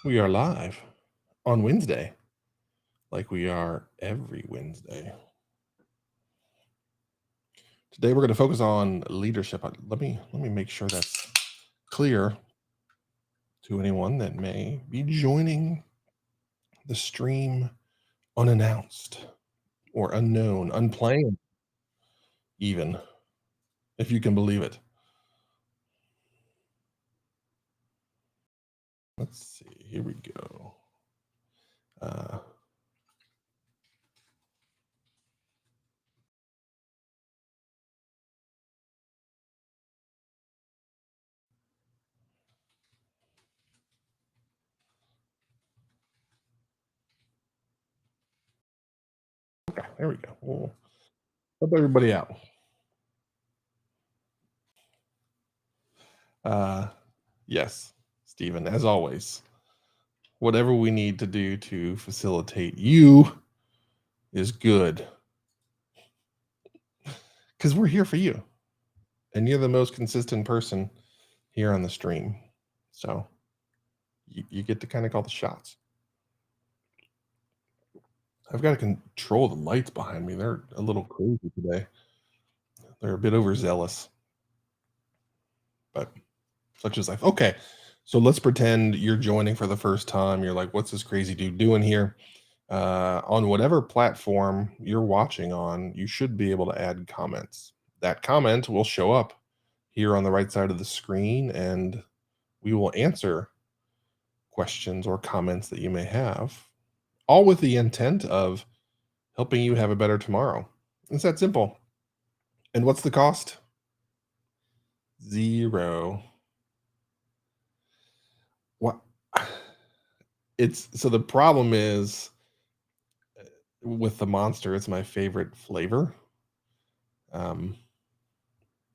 We are live on Wednesday, like we are every Wednesday. Today we're going to focus on leadership. Let me make sure that's clear to anyone that may be joining the stream unannounced or unknown, unplanned, even if you can believe it. Let's see. Here we go. Uh, okay, there we go. We'll help everybody out. Uh, yes, Stephen, as always, whatever we need to do to facilitate you is good because we're here for you and you're the most consistent person here on the stream. So you get to kind of call the shots. I've got to control the lights behind me. They're a little crazy today. They're a bit overzealous, but such is life. Okay. So let's pretend you're joining for the first time. You're like, what's this crazy dude doing here? On whatever platform you're watching on, you should be able to add comments. That comment will show up here on the right side of the screen, and we will answer questions or comments that you may have, all with the intent of helping you have a better tomorrow. It's that simple. And what's the cost? Zero. What? It's so the problem is with the Monster, it's my favorite flavor. Um,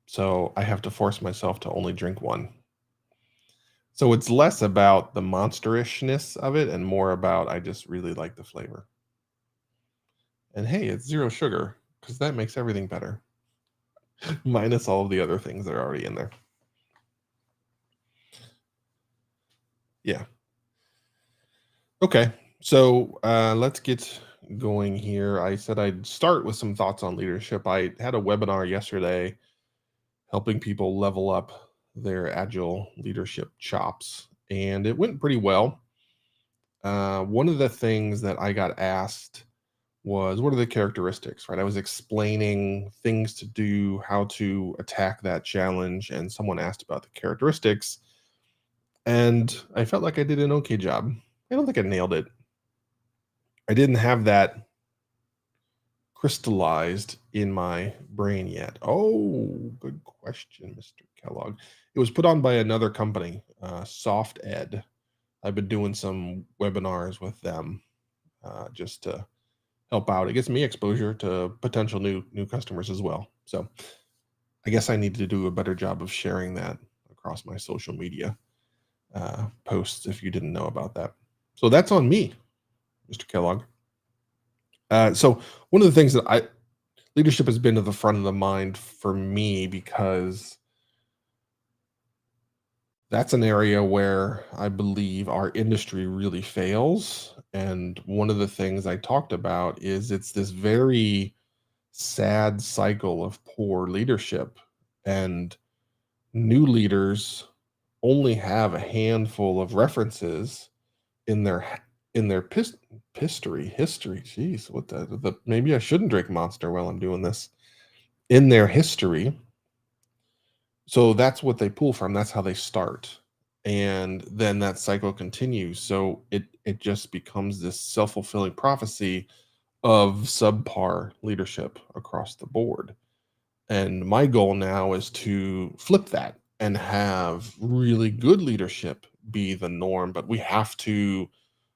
so I have to force myself to only drink one. So it's less about the monsterishness of it and more about I just really like the flavor. And hey, it's zero sugar because that makes everything better, minus all of the other things that are already in there. Yeah. Okay. So let's get going here. I said I'd start with some thoughts on leadership. I had a webinar yesterday helping people level up their agile leadership chops, and it went pretty well. One of the things that I got asked was what are the characteristics, right? I was explaining things to do, how to attack that challenge, and someone asked about the characteristics, and I felt like I did an okay job. I don't think I nailed it. I didn't have that crystallized in my brain yet. Oh, good question, Mr. Kellogg. It was put on by another company, Soft Ed. I've been doing some webinars with them just to help out. It gets me exposure to potential new customers as well. So I guess I need to do a better job of sharing that across my social media posts if you didn't know about that. So that's on me, Mr. Kellogg. So one of the things that I leadership has been to the front of the mind for me because that's an area where I believe our industry really fails. And one of the things I talked about is it's this very sad cycle of poor leadership. And new leaders only have a handful of references in their history. Jeez, what the maybe I shouldn't drink Monster while I'm doing this. In their history, so that's what they pull from. That's how they start, and then that cycle continues. So it just becomes this self fulfilling prophecy of subpar leadership across the board. And my goal now is to flip that and have really good leadership be the norm. But we have to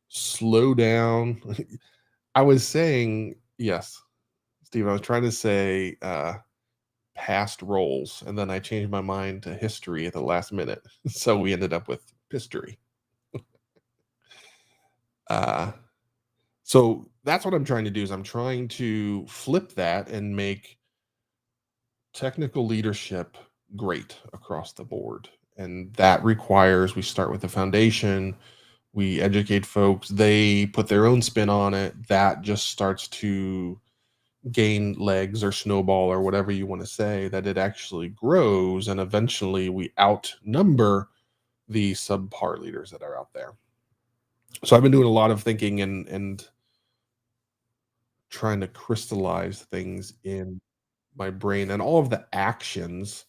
slow down. I was saying, yes, Steve, I was trying to say past roles, and then I changed my mind to history at the last minute. So we ended up with history. Uh, so that's what I'm trying to do is I'm trying to flip that and make technical leadership great across the board. And that requires we start with the foundation, We educate folks, they put their own spin on it, that just starts to gain legs or snowball or whatever you want to say, that it actually grows and eventually we outnumber the subpar leaders that are out there. So I've been doing a lot of thinking and trying to crystallize things in my brain, and all of the actions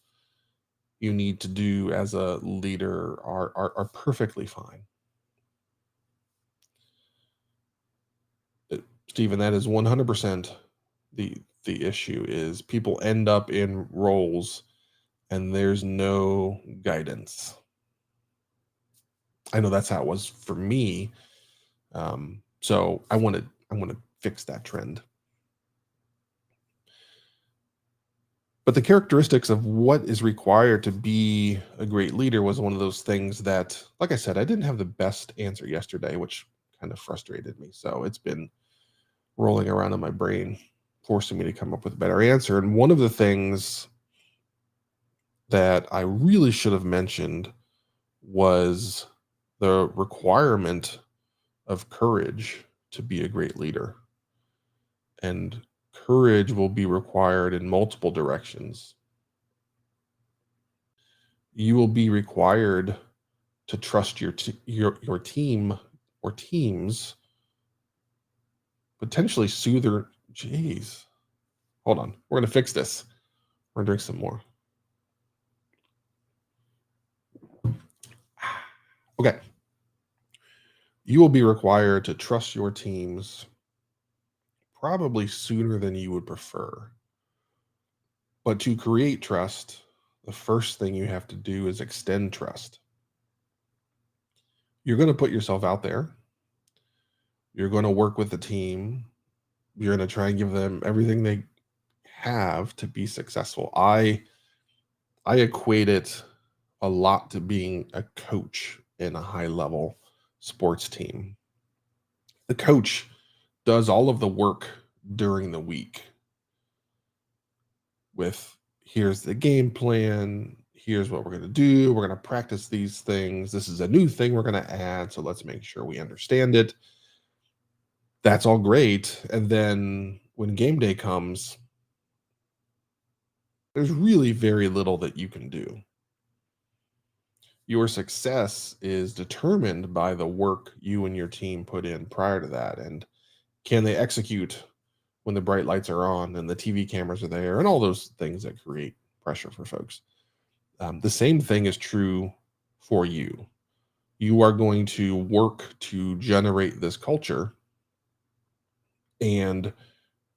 you need to do as a leader are perfectly fine. Stephen, that is 100% the issue is people end up in roles and there's no guidance. I know that's how it was for me. So I want to fix that trend. But the characteristics of what is required to be a great leader was one of those things that, like I said, I didn't have the best answer yesterday, which kind of frustrated me. So it's been rolling around in my brain, forcing me to come up with a better answer. And one of the things that I really should have mentioned was the requirement of courage to be a great leader. And courage will be required in multiple directions. You will be required to trust your team or teams, potentially soothe. Jeez, hold on, we're gonna fix this. We're gonna drink some more. Okay, you will be required to trust your teams probably sooner than you would prefer. But to create trust, the first thing you have to do is extend trust. You're going to put yourself out there. You're going to work with the team. You're going to try and give them everything they have to be successful. I equate it a lot to being a coach in a high level sports team. The coach does all of the work during the week with, here's the game plan, here's what we're going to do, we're going to practice these things, this is a new thing we're going to add, so let's make sure we understand it. That's all great. And then when game day comes, there's really very little that you can do. Your success is determined by the work you and your team put in prior to that. And can they execute when the bright lights are on and the TV cameras are there and all those things that create pressure for folks? The same thing is true for you. You are going to work to generate this culture, and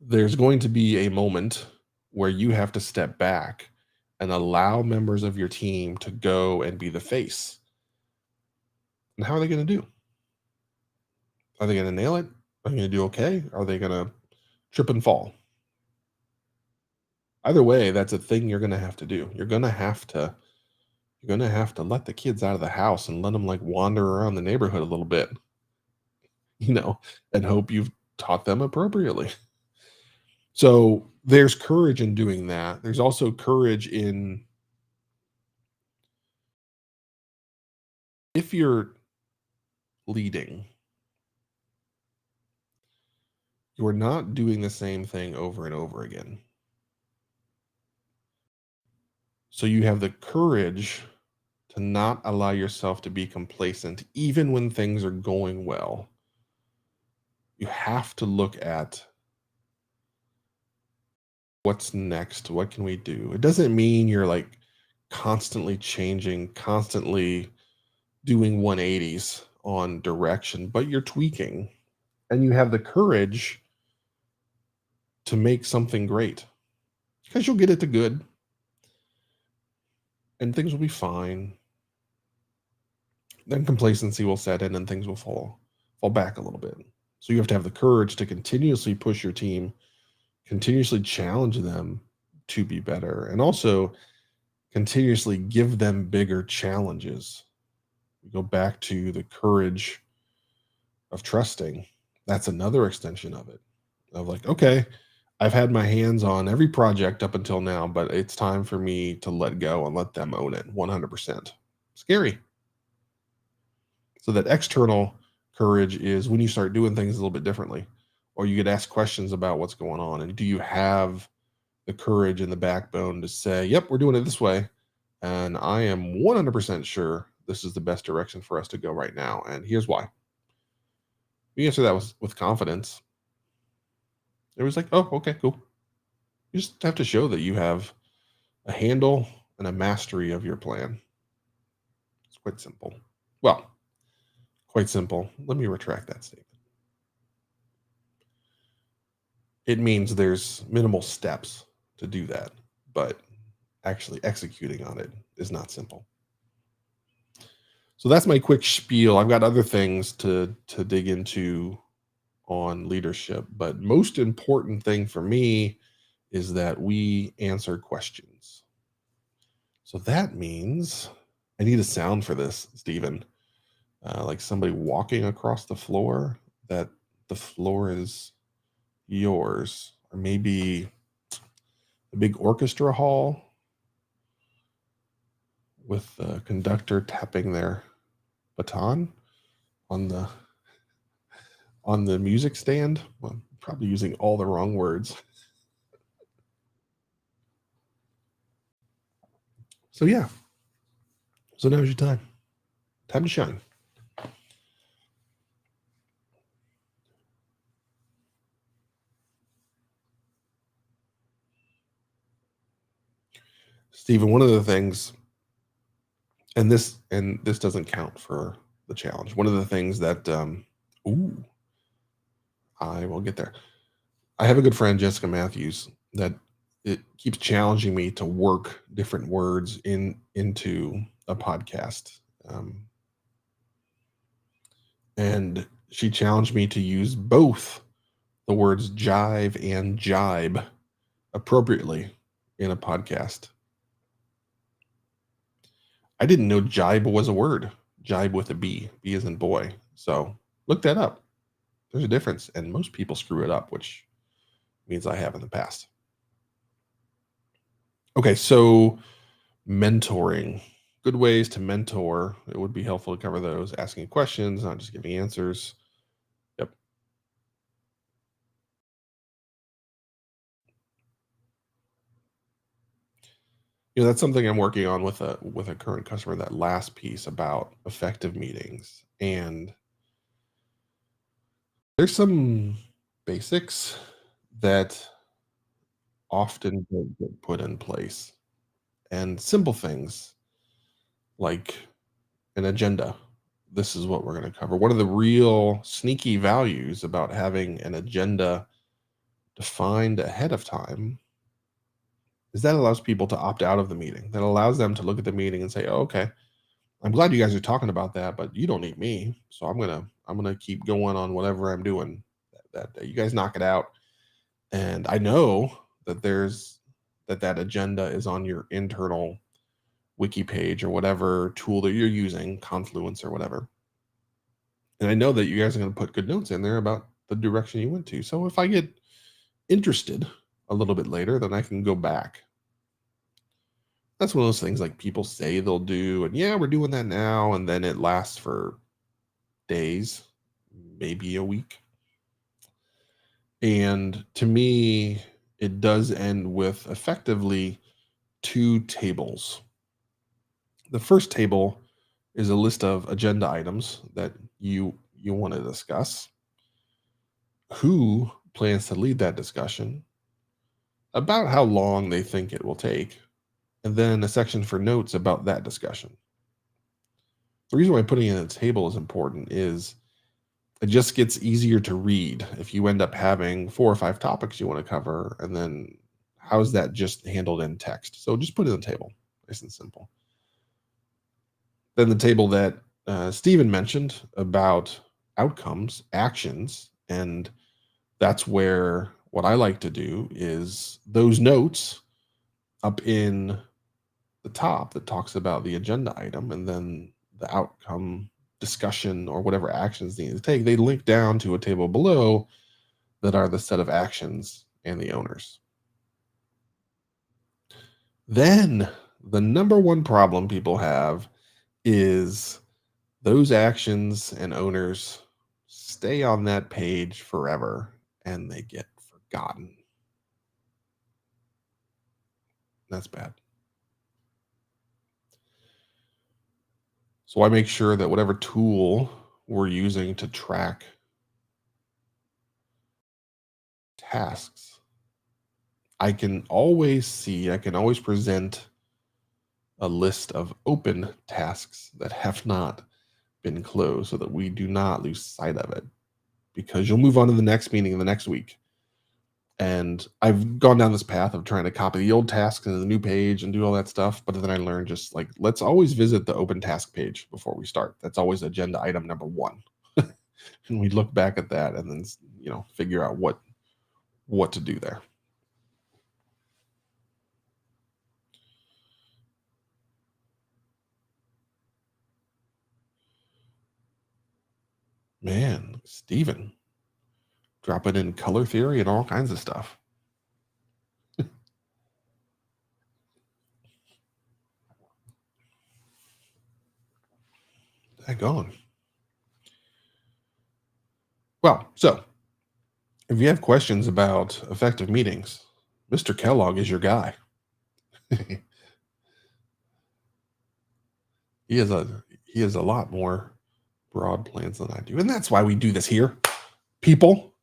there's going to be a moment where you have to step back and allow members of your team to go and be the face. And how are they going to do? Are they going to nail it? Are they going to do okay? Are they going to trip and fall? Either way, that's a thing you're going to have to do. You're going to have to let the kids out of the house and let them like wander around the neighborhood a little bit, you know, and hope you've taught them appropriately. So there's courage in doing that. There's also courage in, if you're leading, you're not doing the same thing over and over again. So you have the courage to not allow yourself to be complacent, even when things are going well. You have to look at what's next. What can we do? It doesn't mean you're like constantly changing, constantly doing 180s on direction, but you're tweaking and you have the courage to make something great because you'll get it to good and things will be fine. Then complacency will set in and things will fall back a little bit. So you have to have the courage to continuously push your team, continuously challenge them to be better, and also continuously give them bigger challenges. We go back to the courage of trusting. That's another extension of it. Of like, okay, I've had my hands on every project up until now, but it's time for me to let go and let them own it 100%. Scary. So that external courage is when you start doing things a little bit differently, or you get asked questions about what's going on, and do you have the courage and the backbone to say, "Yep, we're doing it this way, and I am 100% sure this is the best direction for us to go right now, and here's why." You answer that with confidence. It was like, "Oh, okay, cool." You just have to show that you have a handle and a mastery of your plan. It's quite simple. Well, quite simple. Let me retract that statement. It means there's minimal steps to do that, but actually executing on it is not simple. So that's my quick spiel. I've got other things to dig into on leadership, but most important thing for me is that we answer questions. So that means I need a sound for this, Stephen. Like somebody walking across the floor, that the floor is yours, or maybe a big orchestra hall with the conductor tapping their baton on the music stand. Well, I'm probably using all the wrong words. So yeah, so now's your time. Time to shine. Stephen, one of the things, and this doesn't count for the challenge. One of the things that ooh, I will get there. I have a good friend, Jessica Matthews, that it keeps challenging me to work different words into a podcast. Um, and she challenged me to use both the words jive and jibe appropriately in a podcast. I didn't know jibe was a word. Jibe with a B. B as in boy. So look that up. There's a difference, and most people screw it up, which means I have in the past. Okay, so mentoring. Good ways to mentor. It would be helpful to cover those. Asking questions, not just giving answers. Yep. That's something I'm working on with a current customer. That last piece about effective meetings, and there's some basics that often don't get put in place, and simple things like an agenda. This is what we're going to cover. One of the real sneaky values about having an agenda defined ahead of time is that allows people to opt out of the meeting. That allows them to look at the meeting and say, "Oh, okay, I'm glad you guys are talking about that, but you don't need me, so I'm gonna keep going on whatever I'm doing. That day. You guys knock it out." And I know that that agenda is on your internal wiki page or whatever tool that you're using, Confluence or whatever. And I know that you guys are going to put good notes in there about the direction you went to. So if I get interested a little bit later, then I can go back. That's one of those things like people say they'll do, and yeah, we're doing that now, and then it lasts for days, maybe a week. And to me, it does end with effectively two tables. The first table is a list of agenda items that you want to discuss, who plans to lead that discussion, about how long they think it will take, and then a section for notes about that discussion. The reason why putting it in a table is important is it just gets easier to read if you end up having four or five topics you want to cover, and then how's that just handled in text? So just put it in the table, nice and simple. Then the table that Stephen mentioned about outcomes, actions, and that's where what I like to do is those notes up in the top that talks about the agenda item and then the outcome discussion or whatever actions they need to take, they link down to a table below that are the set of actions and the owners. Then the number one problem people have is those actions and owners stay on that page forever and they get forgotten. That's bad. So I make sure that whatever tool we're using to track tasks, I can always see, I can always present a list of open tasks that have not been closed so that we do not lose sight of it, because you'll move on to the next meeting the next week. And I've gone down this path of trying to copy the old tasks into the new page and do all that stuff. But then I learned just like, let's always visit the open task page before we start. That's always agenda item number one. And we look back at that and then, figure out what to do there. Man, Steven, dropping in color theory and all kinds of stuff. Daggone. Well, so if you have questions about effective meetings, Mr. Kellogg is your guy. he has a lot more broad plans than I do. And that's why we do this here. People,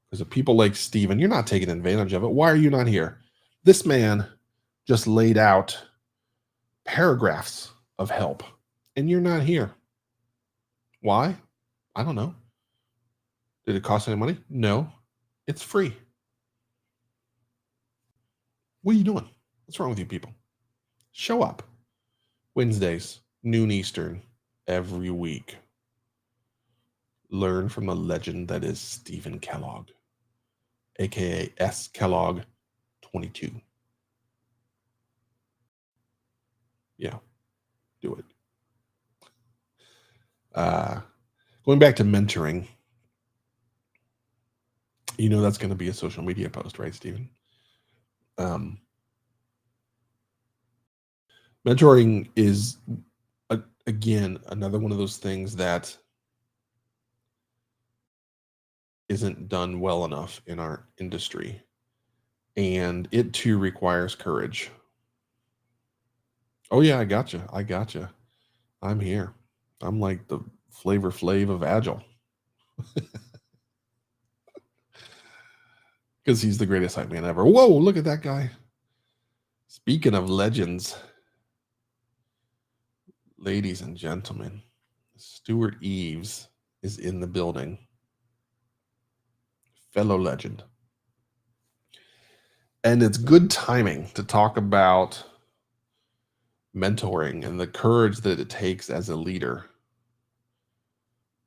because of people like Steven, you're not taking advantage of it. Why are you not here? This man just laid out paragraphs of help, and you're not here. Why? I don't know. Did it cost any money? No. It's free. What are you doing? What's wrong with you people? Show up. Wednesdays, noon Eastern, every week. Learn from the legend that is Steven Kellogg, aka S. Kellogg 22. Yeah, do it. Going back to mentoring, that's going to be a social media post, right, Steven? Mentoring is, again, another one of those things that isn't done well enough in our industry. And it too requires courage. Oh yeah, I gotcha. I'm here. I'm like the Flavor Flav of Agile. Because he's the greatest hype man ever. Whoa, look at that guy. Speaking of legends, ladies and gentlemen, Stuart Eaves is in the building. Fellow legend. And it's good timing to talk about mentoring and the courage that it takes as a leader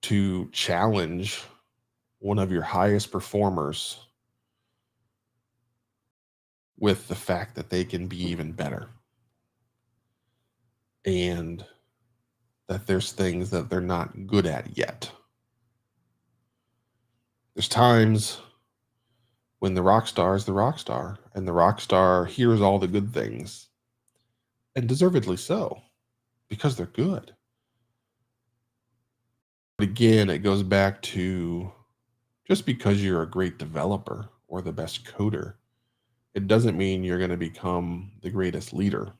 to challenge one of your highest performers with the fact that they can be even better, and that there's things that they're not good at yet. There's times when the rock star is the rock star, and the rock star hears all the good things, and deservedly so, because they're good. But again, it goes back to, just because you're a great developer or the best coder, it doesn't mean you're going to become the greatest leader.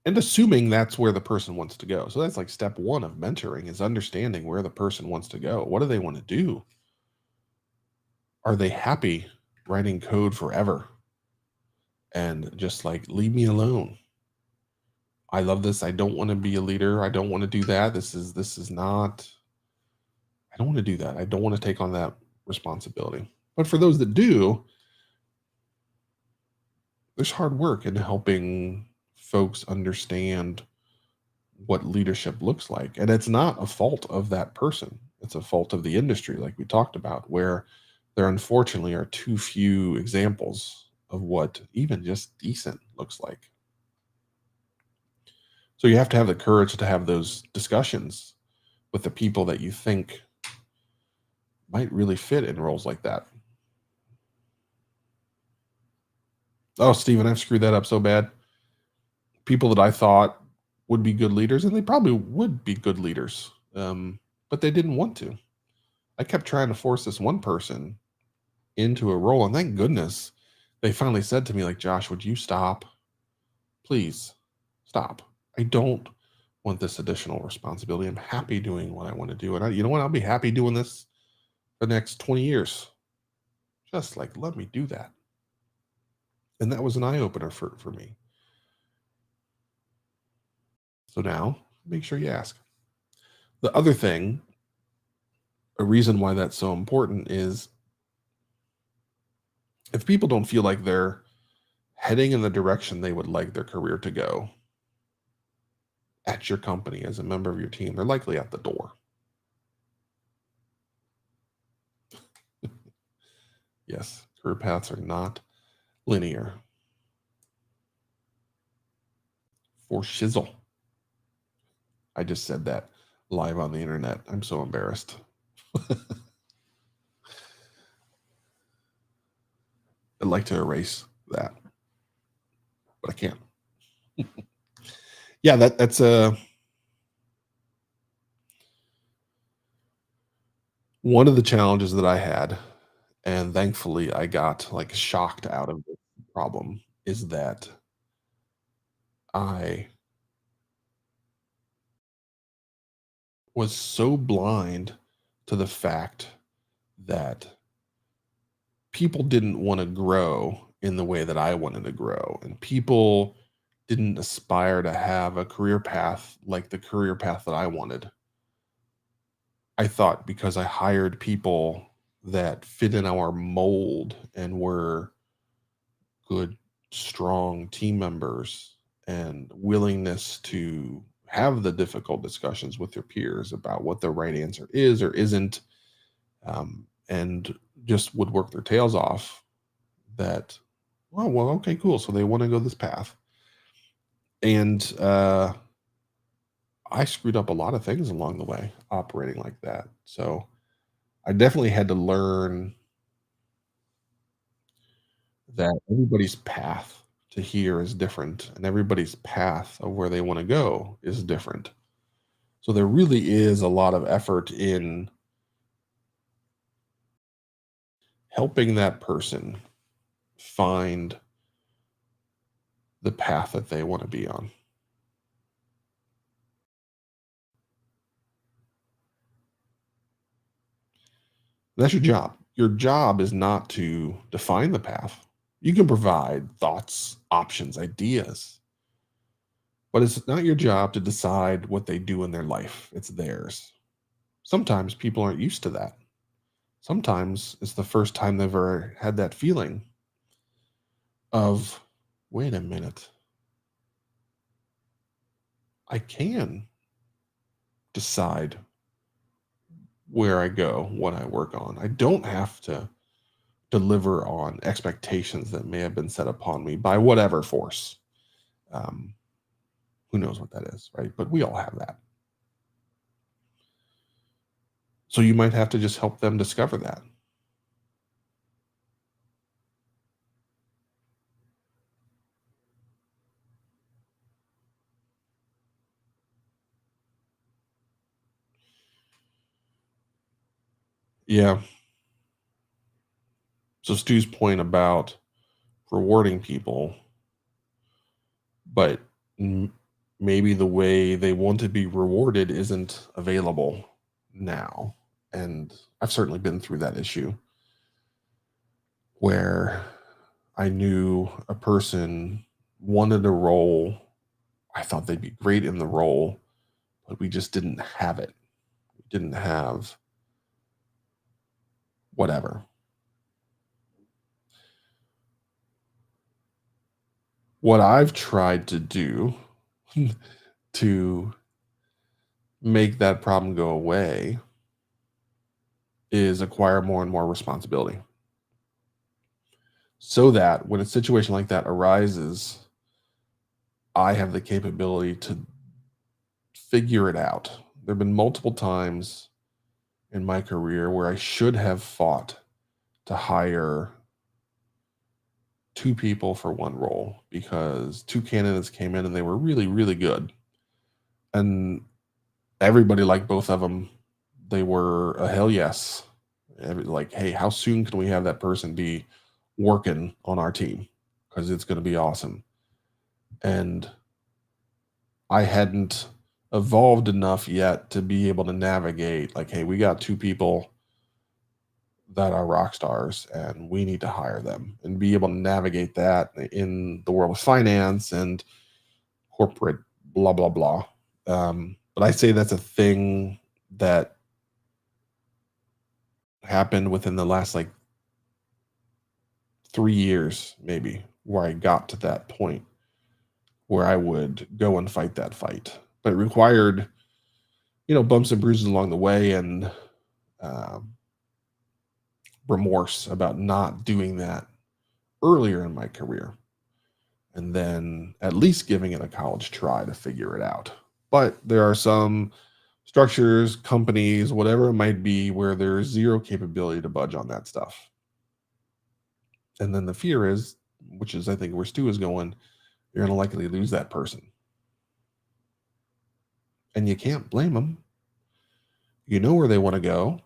And assuming that's where the person wants to go. So that's like step one of mentoring, is understanding where the person wants to go. What do they want to do? Are they happy writing code forever and just like, leave me alone? I love this. I don't want to be a leader. I don't want to do that. This is not, I don't want to do that. I don't want to take on that responsibility. But for those that do, there's hard work in helping folks understand what leadership looks like. And it's not a fault of that person. It's a fault of the industry, like we talked about, where there unfortunately are too few examples of what even just decent looks like. So you have to have the courage to have those discussions with the people that you think might really fit in roles like that. Oh, Steven, I've screwed that up so bad. People that I thought would be good leaders, and they probably would be good leaders, but they didn't want to. I kept trying to force this one person into a role, and thank goodness they finally said to me, like, Josh, would you stop? Please stop. I don't want this additional responsibility. I'm happy doing what I want to do. And you know what? I'll be happy doing this for the next 20 years. Just like, let me do that. And that was an eye opener for me. So now make sure you ask. The other thing, a reason why that's so important is if people don't feel like they're heading in the direction they would like their career to go at your company as a member of your team, they're likely at the door. Yes, career paths are not linear. For shizzle. I just said that live on the internet. I'm so embarrassed. I'd like to erase that, but I can't. Yeah, that's one of the challenges that I had, and thankfully I got like shocked out of the problem is that I was so blind to the fact that people didn't want to grow in the way that I wanted to grow, and people didn't aspire to have a career path like the career path that I wanted. I thought because I hired people that fit in our mold and were good, strong team members and willingness to have the difficult discussions with your peers about what the right answer is or isn't, and just would work their tails off that, oh, well, okay, cool. So they want to go this path. And I screwed up a lot of things along the way operating like that. So I definitely had to learn that everybody's path to here is different and everybody's path of where they want to go is different. So there really is a lot of effort in helping that person find the path that they want to be on. That's your job. Your job is not to define the path. You can provide thoughts, options, ideas, but it's not your job to decide what they do in their life. It's theirs. Sometimes people aren't used to that. Sometimes it's the first time they've ever had that feeling of, wait a minute, I can decide where I go, what I work on. I don't have to deliver on expectations that may have been set upon me by whatever force. Um, who knows what that is, right? But we all have that. So you might have to just help them discover that. Yeah. So Stu's point about rewarding people, but maybe the way they want to be rewarded isn't available now. And I've certainly been through that issue where I knew a person wanted a role. I thought they'd be great in the role, but we just didn't have it. We didn't have whatever. What I've tried to do to make that problem go away is acquire more and more responsibility so that when a situation like that arises, I have the capability to figure it out. There have been multiple times in my career where I should have fought to hire two people for one role because two candidates came in and they were really, really good. And everybody liked both of them. They were a hell yes. Like, hey, how soon can we have that person be working on our team? Because it's going to be awesome. And I hadn't evolved enough yet to be able to navigate, like, hey, we got two people that are rock stars and we need to hire them, and be able to navigate that in the world of finance and corporate blah blah blah. But I say that's a thing that happened within the last like 3 years, maybe, where I got to that point where I would go and fight that fight. But it required, bumps and bruises along the way, and um, remorse about not doing that earlier in my career, and then at least giving it a college try to figure it out. But there are some structures, companies, whatever it might be, where there's zero capability to budge on that stuff. And then the fear is, which is I think where Stu is going, you're going to likely lose that person. And you can't blame them. You know where they want to go.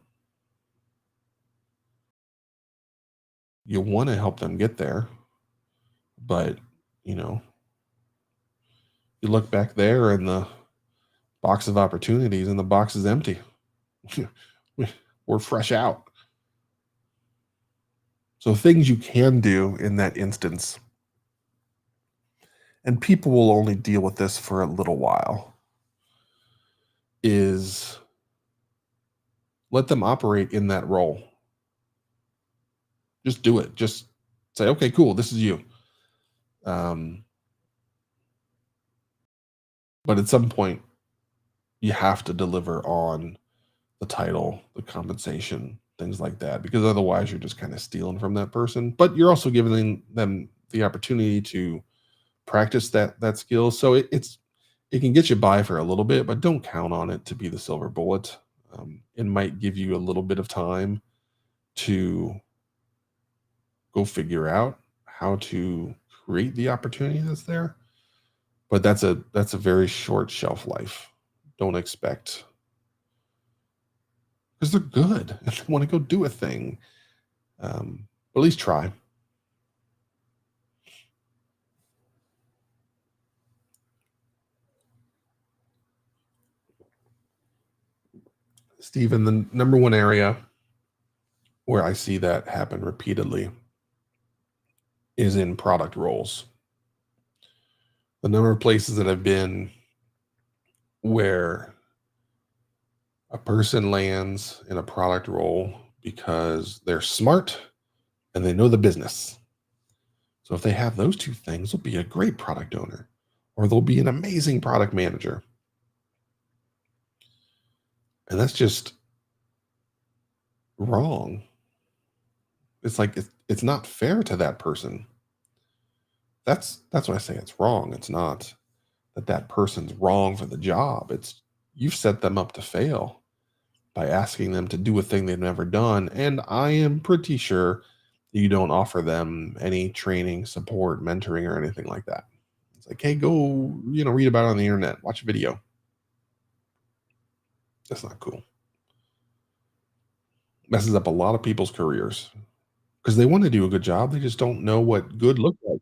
You want to help them get there. But, you look back there and the box of opportunities and the box is empty. We're fresh out. So things you can do in that instance, and people will only deal with this for a little while, is let them operate in that role. Just do it. Just say, okay, cool, this is you. But at some point, you have to deliver on the title, the compensation, things like that, because otherwise you're just kind of stealing from that person. But you're also giving them the opportunity to practice that skill. So it can get you by for a little bit, but don't count on it to be the silver bullet. It might give you a little bit of time to go figure out how to create the opportunity that's there. But that's a very short shelf life. Don't expect, because they're good and they want to go do a thing. But at least try. Stephen, the number one area where I see that happen repeatedly is in product roles. The number of places that I've been where a person lands in a product role because they're smart and they know the business. So if they have those two things, they'll be a great product owner, or they'll be an amazing product manager. And that's just wrong. It's like it's not fair to that person. That's why I say it's wrong. It's not that person's wrong for the job. It's you've set them up to fail by asking them to do a thing they've never done. And I am pretty sure you don't offer them any training, support, mentoring, or anything like that. It's like, hey, go, read about it on the internet, watch a video. That's not cool. Messes up a lot of people's careers because they want to do a good job. They just don't know what good looks like.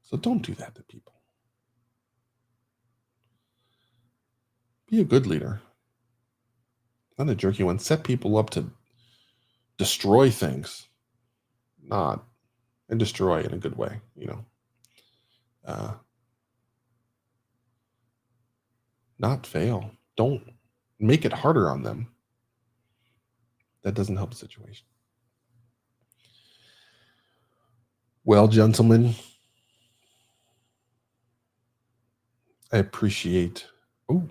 So don't do that to people. Be a good leader, not a jerky one. Set people up to destroy things, not and destroy in a good way. Uh, not fail. Don't make it harder on them. That doesn't help the situation. Well, gentlemen, I appreciate. Oh,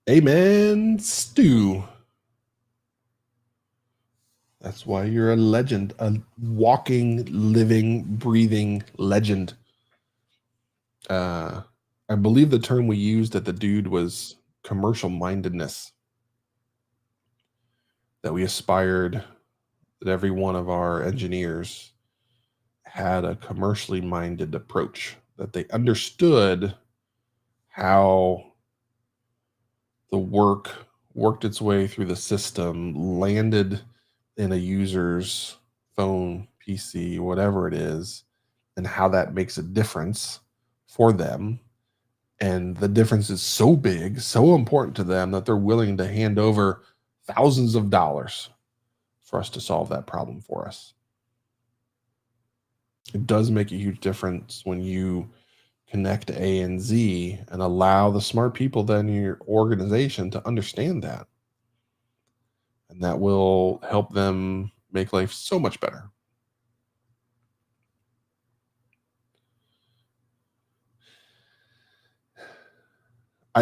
amen, Stu. That's why you're a legend, a walking, living, breathing legend. I believe the term we used at the dude was commercial mindedness. That we aspired that every one of our engineers had a commercially minded approach, that they understood how the work worked its way through the system, landed in a user's phone, PC, whatever it is, and how that makes a difference for them. And the difference is so big, so important to them that they're willing to hand over thousands of dollars for us to solve that problem for us. It does make a huge difference when you connect A and Z and allow the smart people then in your organization to understand that. And that will help them make life so much better.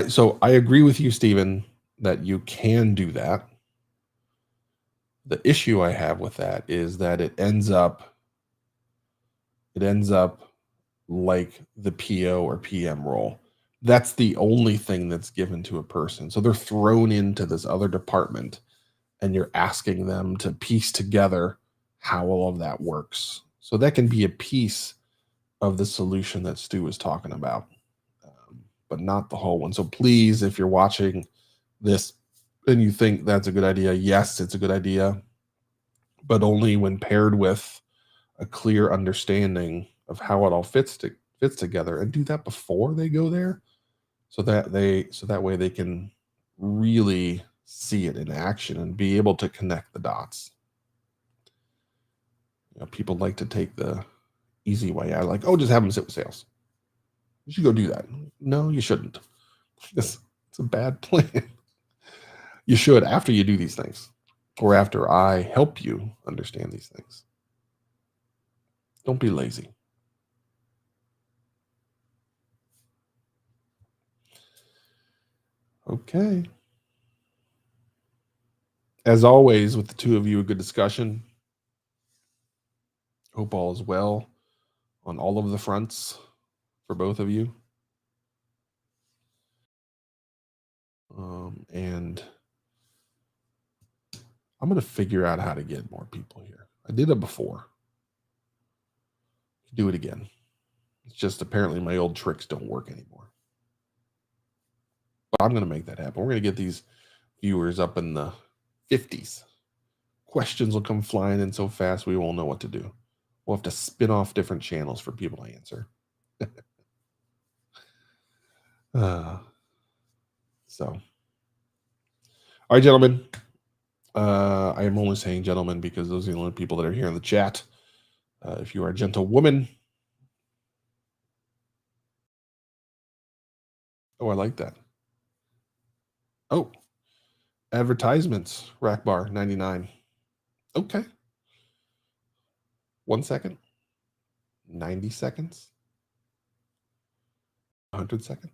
So I agree with you, Stephen, that you can do that. The issue I have with that is that it ends up like the PO or PM role. That's the only thing that's given to a person. So they're thrown into this other department and you're asking them to piece together how all of that works. So that can be a piece of the solution that Stu was talking about, but not the whole one. So please, if you're watching this and you think that's a good idea, yes, it's a good idea, but only when paired with a clear understanding of how it all fits together, and do that before they go there, so that way they can really see it in action and be able to connect the dots. People like to take the easy way out, like, oh, just have them sit with sales. You should go do that. No, you shouldn't. It's a bad plan. You should, after you do these things, or after I help you understand these things. Don't be lazy. Okay. As always, with the two of you, a good discussion. Hope all is well on all of the fronts for both of you. And I'm going to figure out how to get more people here. I did it before. Do it again. It's just apparently my old tricks don't work anymore. But I'm going to make that happen. We're going to get these viewers up in the 50s. Questions will come flying in so fast we won't know what to do. We'll have to spin off different channels for people to answer. So, all right, gentlemen. I am only saying gentlemen because those are the only people that are here in the chat. If you are a gentlewoman, oh, I like that. Oh, advertisements, rack bar 99. Okay. 1 second. 90 seconds. 100 seconds.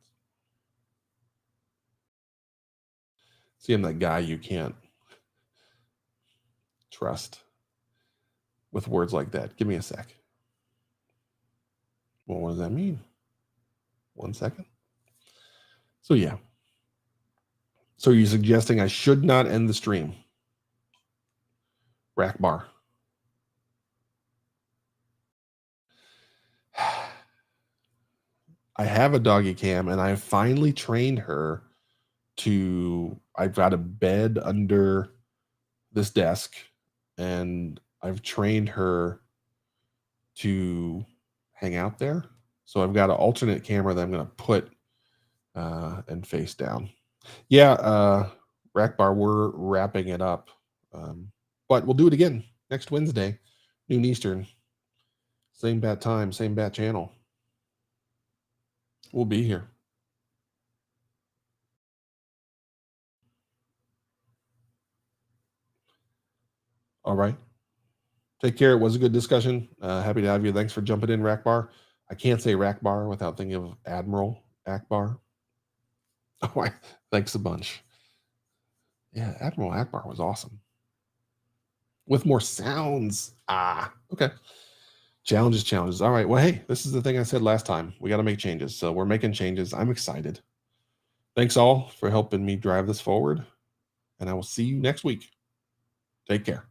See, I'm that guy you can't trust with words like that. Give me a sec. Well, what does that mean? 1 second. So yeah. So you're suggesting I should not end the stream? Rack bar. I have a doggy cam and I finally trained her to, I've got a bed under this desk and I've trained her to hang out there. So I've got an alternate camera that I'm going to put and face down. Yeah, rack bar, we're wrapping it up. But we'll do it again next Wednesday, noon Eastern. Same bat time, same bat channel. We'll be here. All right. Take care. It was a good discussion. Happy to have you. Thanks for jumping in, Rackbar. I can't say Rackbar without thinking of Admiral Akbar. Oh, thanks a bunch. Yeah, Admiral Akbar was awesome. With more sounds. Okay. Challenges. All right. Well, hey, this is the thing I said last time. We got to make changes. So we're making changes. I'm excited. Thanks all for helping me drive this forward. And I will see you next week. Take care.